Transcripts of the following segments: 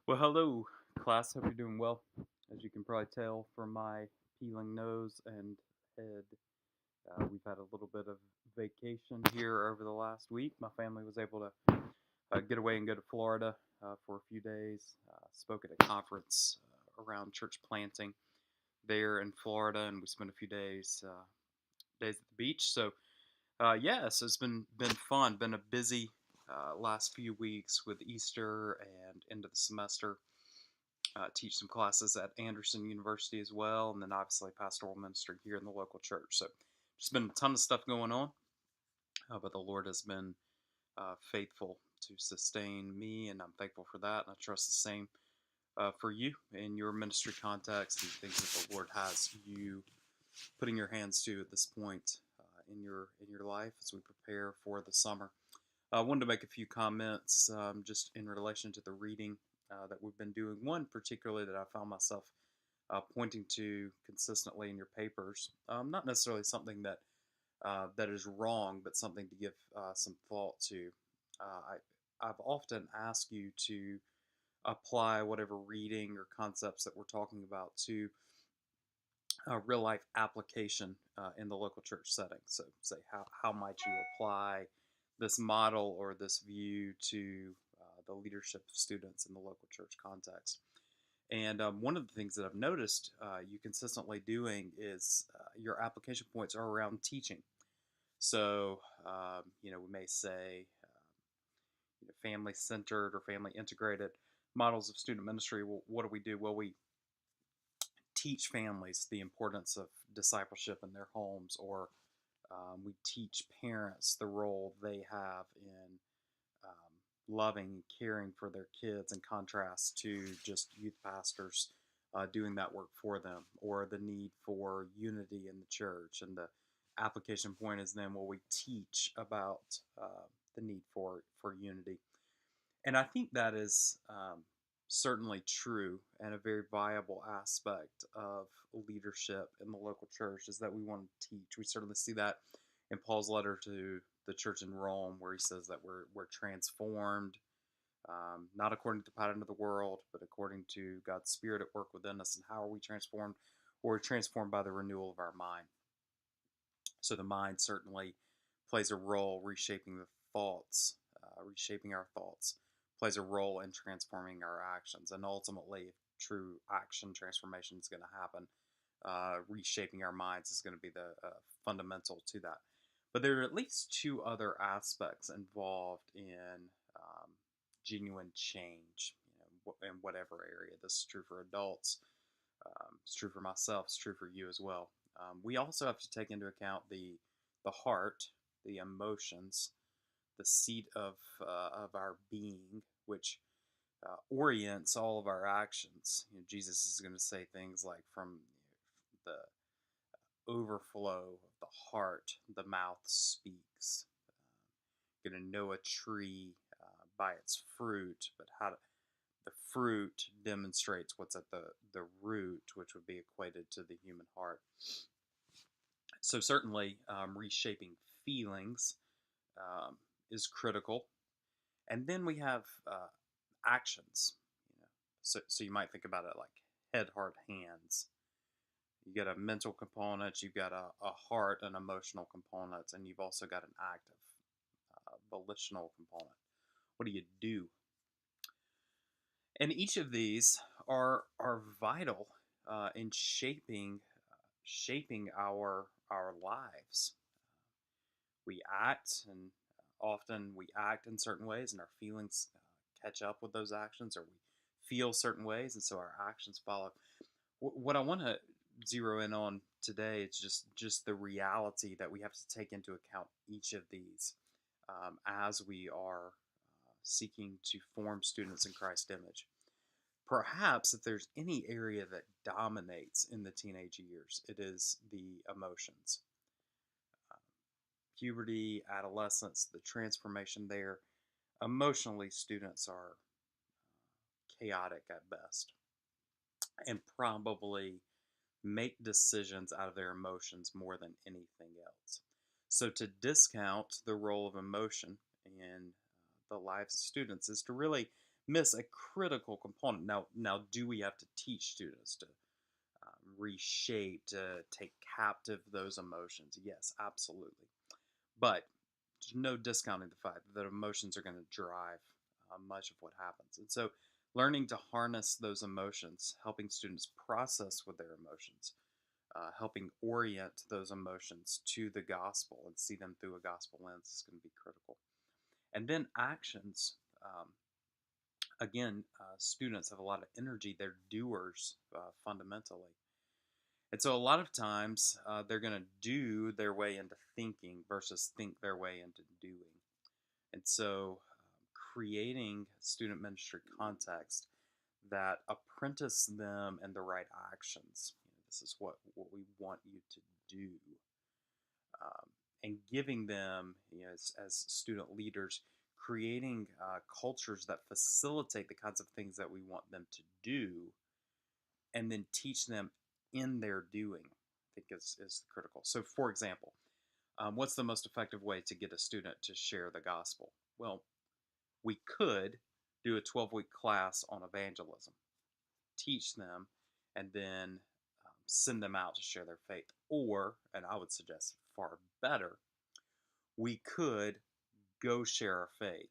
Well, hello, class. Hope you're doing well. As you can probably tell from my peeling nose and head, we've had a little bit of vacation here over the last week. My family was able to get away and go to Florida for a few days. Spoke at a conference around church planting there in Florida, and we spent a few days at the beach. So it's been fun. Been a busy last few weeks with Easter and end of the semester. Teach some classes at Anderson University as well, and then obviously pastoral ministry here in the local church. So just been a ton of stuff going on, but the Lord has been faithful to sustain me, and I'm thankful for that. And I trust the same for you in your ministry context and things that the Lord has you putting your hands to at this point in your life as we prepare for the summer. I wanted to make a few comments just in relation to the reading that we've been doing. One particularly that I found myself pointing to consistently in your papers. Not necessarily something that is wrong, but something to give some thought to. I've often asked you to apply whatever reading or concepts that we're talking about to real life application in the local church setting. So, say, how might you apply this model or this view to the leadership of students in the local church context? And one of the things that I've noticed you consistently doing is your application points are around teaching. So, we may say family centered or family integrated models of student ministry. Well, what do we do? Well, we teach families the importance of discipleship in their homes, or we teach parents the role they have in loving and caring for their kids, in contrast to just youth pastors doing that work for them, or the need for unity in the church. And the application point is then, well, we teach about the need for unity. And I think that is certainly true and a very viable aspect of leadership in the local church is that we want to teach. We certainly see that in Paul's letter to the church in Rome, where he says that we're transformed, not according to the pattern of the world, but according to God's Spirit at work within us. And how are we transformed? We're transformed by the renewal of our mind. So the mind certainly plays a role reshaping the thoughts, reshaping our thoughts, plays a role in transforming our actions. And ultimately, if true action transformation is going to happen, reshaping our minds is going to be the fundamental to that. But there are at least two other aspects involved in genuine change, in whatever area. This is true for adults. It's true for myself. It's true for you as well. We also have to take into account the heart, the emotions, the seat of our being, which orients all of our actions. Jesus is going to say things like, from the overflow of the heart, the mouth speaks. Going to know a tree by its fruit, but the fruit demonstrates what's at the root, which would be equated to the human heart. So certainly, reshaping feelings is critical. And then we have actions. So you might think about it like head, heart, hands. You got a mental component, you've got a heart, an emotional component, and you've also got an active, volitional component. What do you do? And each of these are vital in shaping our lives. We act, and often we act in certain ways, and our feelings catch up with those actions, or we feel certain ways, and so our actions follow. What I want to zero in on today is just the reality that we have to take into account each of these as we are seeking to form students in Christ's image. Perhaps if there's any area that dominates in the teenage years, it is the emotions. Puberty, adolescence, the transformation there. Emotionally, students are chaotic at best and probably make decisions out of their emotions more than anything else. So, to discount the role of emotion in the lives of students is to really miss a critical component. Now, do we have to teach students to reshape, to take captive those emotions? Yes, absolutely. But there's no discounting the fact that emotions are going to drive much of what happens. And so, learning to harness those emotions, helping students process with their emotions, helping orient those emotions to the gospel and see them through a gospel lens is going to be critical. And then actions. Again, students have a lot of energy. They're doers fundamentally. And so a lot of times they're going to do their way into thinking versus think their way into doing. And so creating student ministry context that apprentice them in the right actions. This is what we want you to do. And giving them, as student leaders, creating cultures that facilitate the kinds of things that we want them to do, and then teach them in their doing, I think is critical. So, for example, what's the most effective way to get a student to share the gospel? Well, we could do a 12-week class on evangelism, teach them, and then send them out to share their faith. Or, and I would suggest far better, we could go share our faith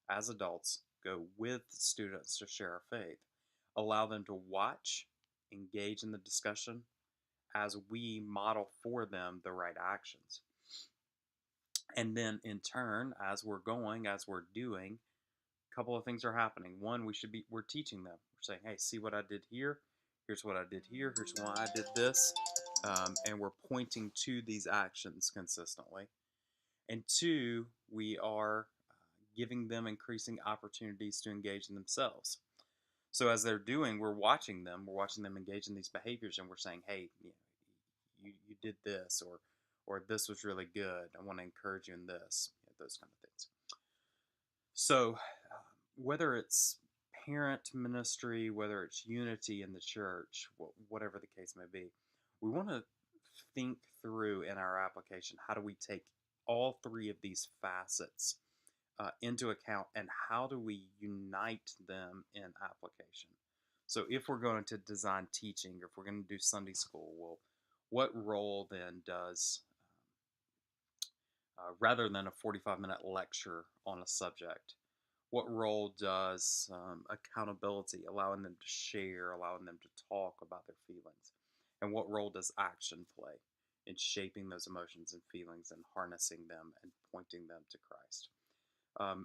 as adults, go with students to share our faith, allow them to watch, engage in the discussion as we model for them the right actions. And then in turn, as we're going, as we're doing, a couple of things are happening. One, we're teaching them. We're saying, hey, see what I did here? Here's what I did here. Here's why I did this. And we're pointing to these actions consistently. And two, we are giving them increasing opportunities to engage in themselves. So as they're doing, we're watching them engage in these behaviors, and we're saying, hey, you did this, or this was really good. I want to encourage you in this, those kind of things. So whether it's parent ministry, whether it's unity in the church, whatever the case may be, we want to think through in our application, how do we take all three of these facets into account, and how do we unite them in application? So if we're going to design teaching, or if we're going to do Sunday school, well, what role then does, rather than a 45-minute lecture on a subject, what role does accountability, allowing them to share, allowing them to talk about their feelings, and what role does action play in shaping those emotions and feelings and harnessing them and pointing them to Christ?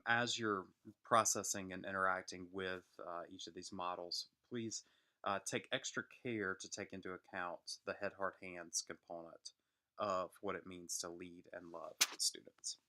As you're processing and interacting with each of these models, please take extra care to take into account the head, heart, hands component of what it means to lead and love students.